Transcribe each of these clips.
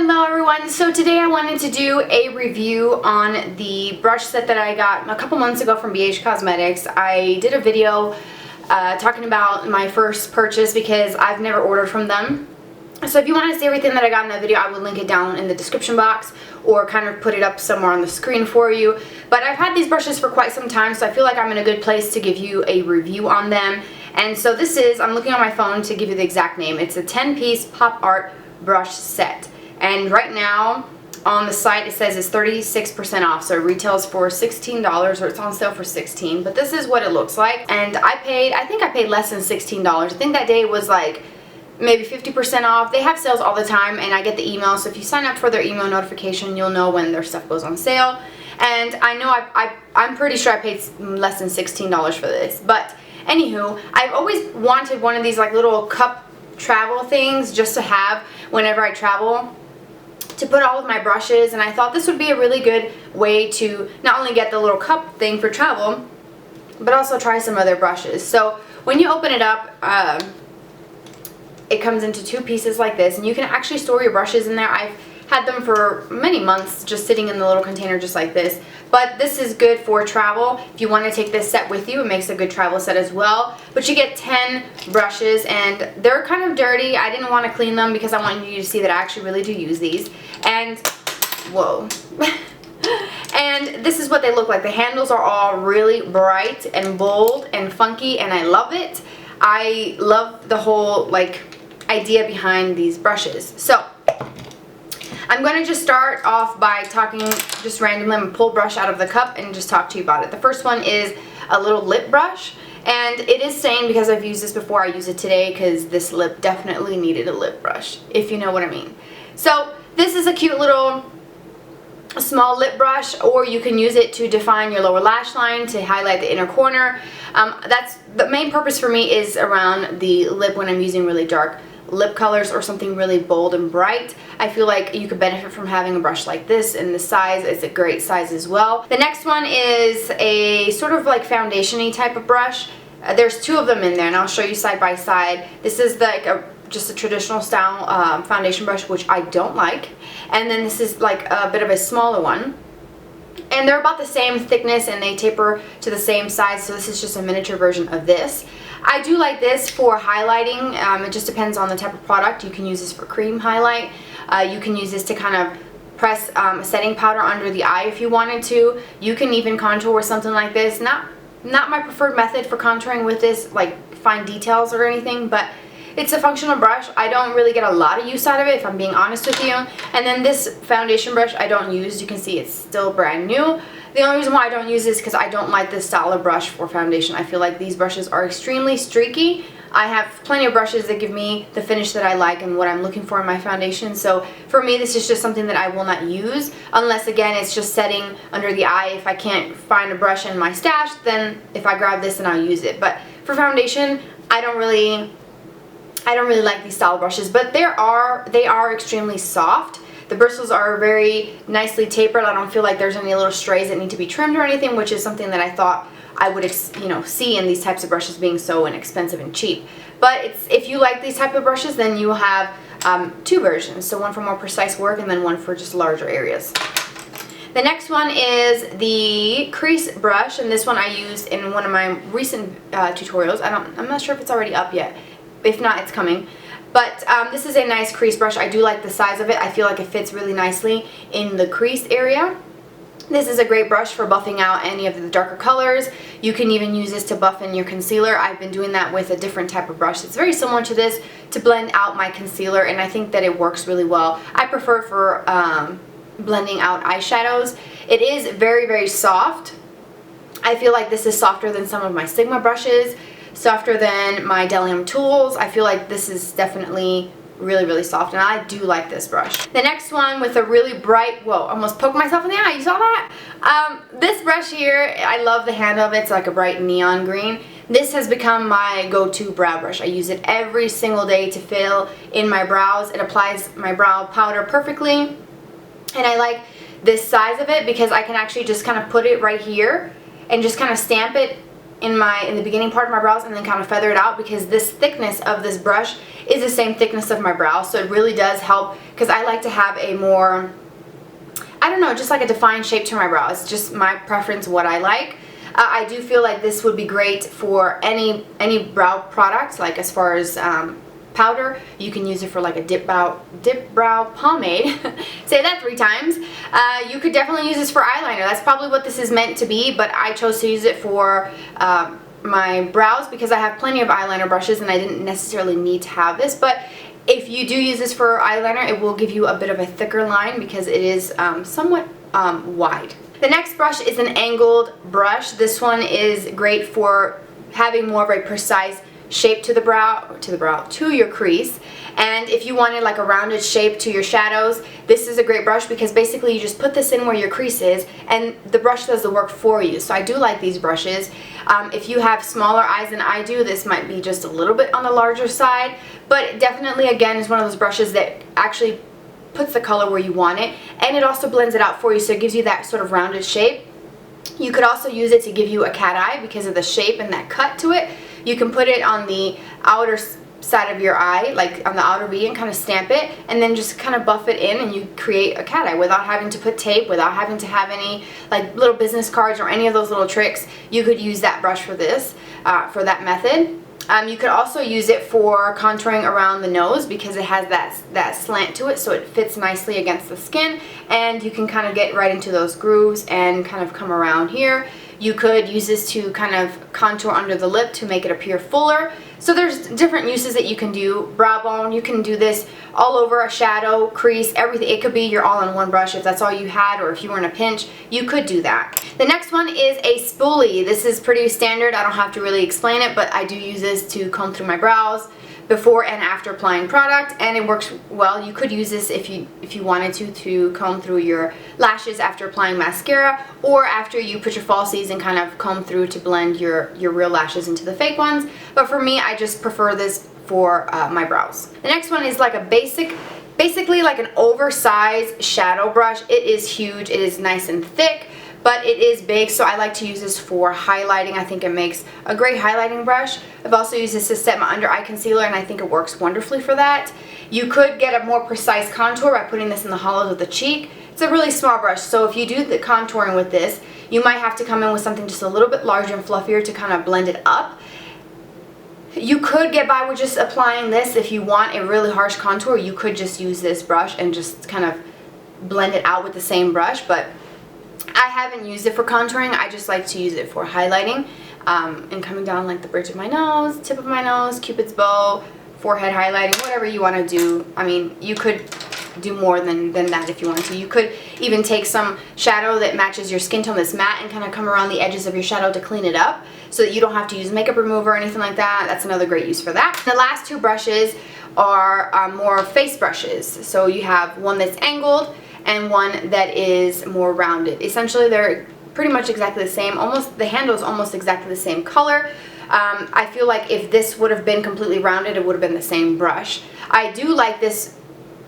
Hello everyone, so today I wanted to do a review on the brush set that I got a couple months ago from BH Cosmetics. I did a video talking about my first purchase because I've never ordered from them. So if you want to see everything that I got in that video, I will link it down in the description box or kind of put it up somewhere on the screen for you. But I've had these brushes for quite some time, so I feel like I'm in a good place to give you a review on them. And so this is, I'm looking on my phone to give you the exact name. It's a 10-piece pop art brush set. And right now on the site it says it's 36% off, so it retails for $16 or it's on sale for $16. But this is what it looks like, and I think I paid less than $16. I think that day was like maybe 50% off. They have sales all the time, and I get the email, so if you sign up for their email notification, you'll know when their stuff goes on sale. And I know I'm pretty sure I paid less than $16 for this. But anywho, I've always wanted one of these like little cup travel things just to have whenever I travel, to put all of my brushes, and I thought this would be a really good way to not only get the little cup thing for travel, but also try some other brushes. So when you open it up, it comes into two pieces like this, and you can actually store your brushes in there. I've had them for many months just sitting in the little container just like this. But this is good for travel. If you want to take this set with you, it makes a good travel set as well. But you get 10 brushes, and they're kind of dirty. I didn't want to clean them because I want you to see that I actually really do use these. And, whoa. And this is what they look like. The handles are all really bright and bold and funky, and I love it. I love the whole, like, idea behind these brushes. So I'm going to just start off by talking just randomly. I'm going to pull a brush out of the cup and just talk to you about it. The first one is a little lip brush, and it is saying, because I've used this before, I use it today because this lip definitely needed a lip brush, if you know what I mean. So this is a cute little small lip brush, or you can use it to define your lower lash line, to highlight the inner corner. That's the main purpose for me, is around the lip when I'm using really dark lip colors or something really bold and bright. I feel like you could benefit from having a brush like this, and the size is a great size as well. The next one is a sort of like foundation-y type of brush. There's two of them in there, and I'll show you side by side. This is like just a traditional style foundation brush, which I don't like. And then this is like a bit of a smaller one. And they're about the same thickness, and they taper to the same size, so this is just a miniature version of this. I do like this for highlighting. It just depends on the type of product. You can use this for cream highlight. You can use this to kind of press a setting powder under the eye if you wanted to. You can even contour with something like this. Not my preferred method for contouring with this, like fine details or anything, but it's a functional brush. I don't really get a lot of use out of it, if I'm being honest with you. And then this foundation brush I don't use. You can see it's still brand new. The only reason why I don't use this is because I don't like this style of brush for foundation. I feel like these brushes are extremely streaky. I have plenty of brushes that give me the finish that I like and what I'm looking for in my foundation. So for me, this is just something that I will not use unless, again, it's just setting under the eye. If I can't find a brush in my stash, then if I grab this, then I'll use it. But for foundation, I don't really like these style brushes, but they are extremely soft. The bristles are very nicely tapered. I don't feel like there's any little strays that need to be trimmed or anything, which is something that I thought I would, see in these types of brushes being so inexpensive and cheap. But if you like these type of brushes, then you will have two versions. So one for more precise work, and then one for just larger areas. The next one is the crease brush, and this one I used in one of my recent tutorials. I'm not sure if it's already up yet. If not, it's coming. But this is a nice crease brush. I do like the size of it. I feel like it fits really nicely in the crease area. This is a great brush for buffing out any of the darker colors. You can even use this to buff in your concealer. I've been doing that with a different type of brush. It's very similar to this, to blend out my concealer, and I think that it works really well. I prefer it for blending out eyeshadows. It is very, very soft. I feel like this is softer than some of my Sigma brushes, softer than my Delium tools. I feel like this is definitely really, really soft, and I do like this brush. The next one with a really bright, whoa, almost poked myself in the eye, you saw that? This brush here, I love the handle of it. It's like a bright neon green. This has become my go-to brow brush. I use it every single day to fill in my brows. It applies my brow powder perfectly, and I like this size of it because I can actually just kind of put it right here and just kind of stamp it in the beginning part of my brows and then kind of feather it out, because this thickness of this brush is the same thickness of my brows, so it really does help, because I like to have a more, I don't know, just like a defined shape to my brows. It's just my preference, what I like. I do feel like this would be great for any brow product, like as far as powder. You can use it for like a dip brow pomade. Say that 3 times. You could definitely use this for eyeliner. That's probably what this is meant to be, but I chose to use it for my brows because I have plenty of eyeliner brushes and I didn't necessarily need to have this. But if you do use this for eyeliner, it will give you a bit of a thicker line because it is somewhat wide. The next brush is an angled brush. This one is great for having more of a precise shape to your crease. And if you wanted like a rounded shape to your shadows, this is a great brush because basically you just put this in where your crease is and the brush does the work for you. So I do like these brushes. If you have smaller eyes than I do, this might be just a little bit on the larger side, but definitely again is one of those brushes that actually puts the color where you want it, and it also blends it out for you, so it gives you that sort of rounded shape. You could also use it to give you a cat eye because of the shape and that cut to it. You can put it on the outer side of your eye, like on the outer V, and kind of stamp it and then just kind of buff it in and you create a cat eye without having to put tape, without having to have any like little business cards or any of those little tricks. You could use that brush for this, for that method. You could also use it for contouring around the nose because it has that slant to it, so it fits nicely against the skin and you can kind of get right into those grooves and kind of come around here. You could use this to kind of contour under the lip to make it appear fuller. So there's different uses that you can do. Brow bone, you can do this all over a shadow, crease, everything. It could be your all-in-one brush if that's all you had, or if you were in a pinch, you could do that. The next one is a spoolie. This is pretty standard. I don't have to really explain it, but I do use this to comb through my brows before and after applying product, and it works well. You could use this if you wanted to comb through your lashes after applying mascara, or after you put your falsies and kind of comb through to blend your real lashes into the fake ones. But for me, I just prefer this for my brows. The next one is like a basically like an oversized shadow brush. It is huge, it is nice and thick, but it is big, so I like to use this for highlighting. I think it makes a great highlighting brush. I've also used this to set my under eye concealer, and I think it works wonderfully for that. You could get a more precise contour by putting this in the hollows of the cheek. It's a really small brush, so if you do the contouring with this, you might have to come in with something just a little bit larger and fluffier to kind of blend it up. You could get by with just applying this. If you want a really harsh contour, you could just use this brush and just kind of blend it out with the same brush, but I haven't used it for contouring. I just like to use it for highlighting and coming down like the bridge of my nose, tip of my nose, cupid's bow, forehead highlighting, whatever you want to do. I mean, you could do more than that if you want to. You could even take some shadow that matches your skin tone that's matte and kind of come around the edges of your shadow to clean it up so that you don't have to use makeup remover or anything like that. That's another great use for that. The last 2 brushes are more face brushes. So you have one that's angled and one that is more rounded. Essentially, they're pretty much exactly the same. The handle is almost exactly the same color. I feel like if this would have been completely rounded, it would have been the same brush. I do like this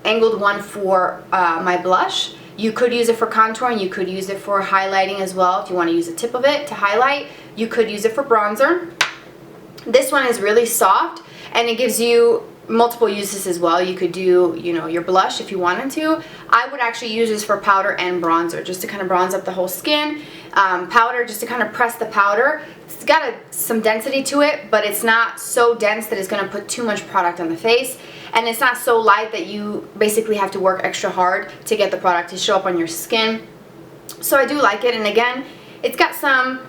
angled one for my blush. You could use it for contouring. You could use it for highlighting as well. If you want to use a tip of it to highlight, you could use it for bronzer. This one is really soft and it gives you multiple uses as well. You could do, you know, your blush if you wanted to. I would actually use this for powder and bronzer just to kind of bronze up the whole skin. Powder just to kind of press the powder. It's got some density to it, but it's not so dense that it's going to put too much product on the face, and it's not so light that you basically have to work extra hard to get the product to show up on your skin. So I do like it, and again, it's got some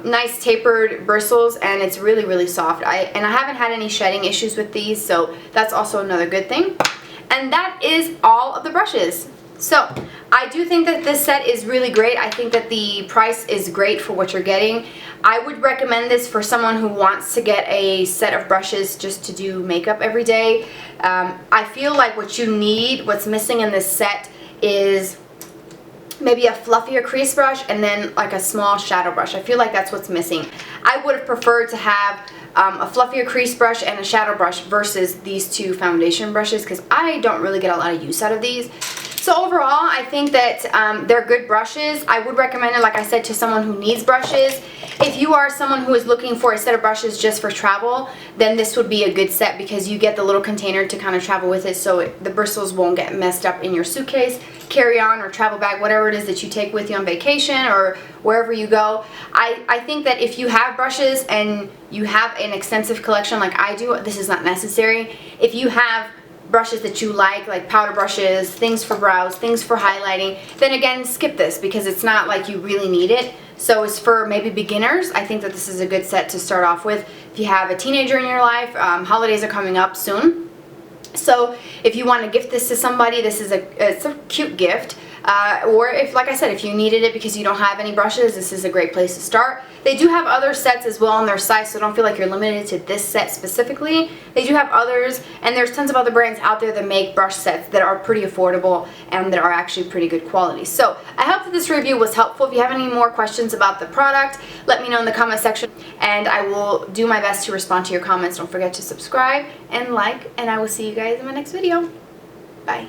nice tapered bristles, and it's really soft. I haven't had any shedding issues with these, so that's also another good thing. And that is all of the brushes. So I do think that this set is really great. I think that the price is great for what you're getting. I would recommend this for someone who wants to get a set of brushes just to do makeup every day. I feel like what you need, what's missing in this set is maybe a fluffier crease brush and then like a small shadow brush. I feel like that's what's missing. I would have preferred to have a fluffier crease brush and a shadow brush versus these 2 foundation brushes, because I don't really get a lot of use out of these. So overall, I think that they're good brushes. I would recommend it, like I said, to someone who needs brushes. If you are someone who is looking for a set of brushes just for travel, then this would be a good set because you get the little container to kind of travel with it, so the bristles won't get messed up in your suitcase, carry-on, or travel bag, whatever it is that you take with you on vacation or wherever you go. I think that if you have brushes and you have an extensive collection like I do, this is not necessary. If you have brushes that you like powder brushes, things for brows, things for highlighting, then again, skip this because it's not like you really need it. So it's for maybe beginners. I think that this is a good set to start off with. If you have a teenager in your life, holidays are coming up soon. So if you want to gift this to somebody, this is it's a cute gift. Or if, like I said, if you needed it because you don't have any brushes, this is a great place to start. They do have other sets as well on their site, so don't feel like you're limited to this set specifically. They do have others, and there's tons of other brands out there that make brush sets that are pretty affordable and that are actually pretty good quality. So I hope that this review was helpful. If you have any more questions about the product, let me know in the comment section, and I will do my best to respond to your comments. Don't forget to subscribe and like, and I will see you guys in my next video. Bye.